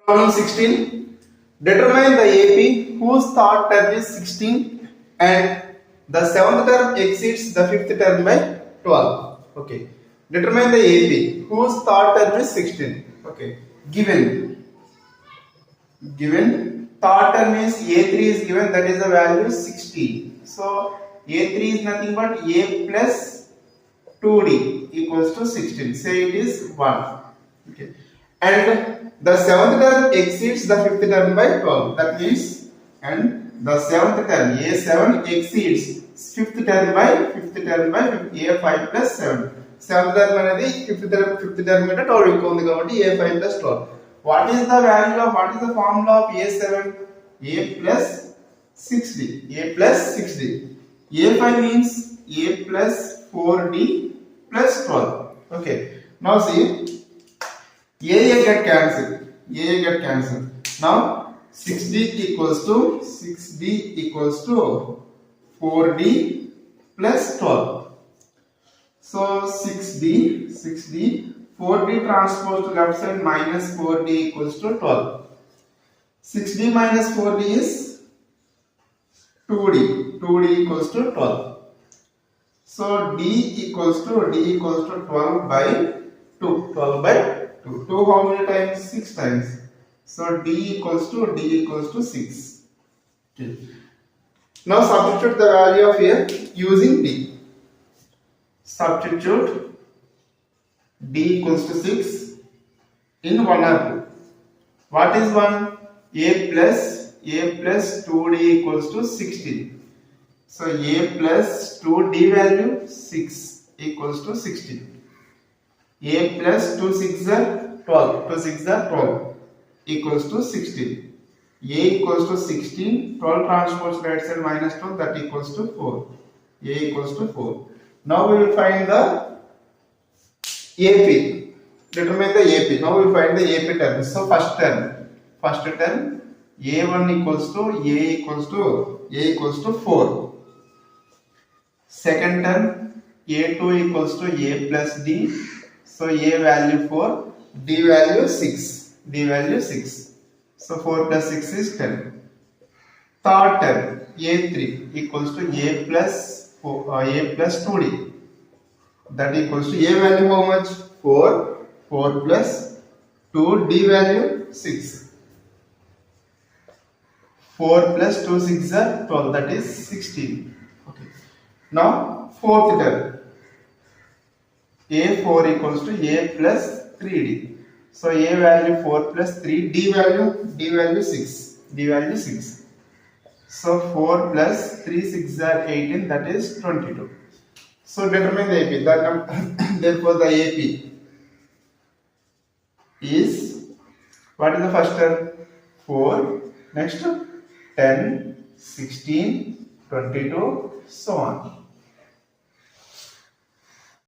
Problem 16. Determine the AP whose third term is 16 and the seventh term exceeds the fifth term by 12. Okay. Determine the AP whose third term is 16. Okay. Given third term is A3 is given, that is the value 16. So A3 is nothing but A plus 2D equals to 16. Say it is 1. Okay. And the seventh term exceeds the fifth term by 12. That means, and the seventh term A7 exceeds fifth term by A5 plus 7. Seventh term అనేది fifth term మీద 12 ఇంకా ఉంది కాబట్టి A5 plus 12. What is the value of, what is the formula of A7? A plus 6D. A plus 6D. A5 means A plus 4D plus 12. Okay. Now see, A get cancelled. Now 6D equals to 4D plus 12. So 6D 4D transpose to left side minus 4D equals to 12. 6D minus 4D is 2D equals to 12. So D equals to 12 by 2. 2 how many times? 6 times. So D equals to 6. Okay. Now substitute the value of A using D. Substitute D equals to 6 in 1 or 2. What is 1? A plus 2D equals to 16. So A plus 2D value 6 equals to 16. A plus 2 6 are 12 equals to 16. A equals to 16, 12 transpose right side minus 12, that equals to 4. A equals to 4. Now we will find the AP. Determine the AP. Now we will find the AP term. So first term A1 equals to 4. Second term A2 equals to A plus D. So A value 4, D value 6. So 4 plus 6 is 10. Third term A3 equals to A plus 2D. That equals to A value how much? 4 plus 2, D value 6. 4 plus 2 6 are 12, that is 16. Okay. Now fourth term A4 equals to A plus 3D. So A value 4 plus 3, D value 6. So 4 plus 3 6 are 18, that is 22. So determine the AP. Therefore the AP is, what is the first term? 4. Next 10, 16, 22, so on.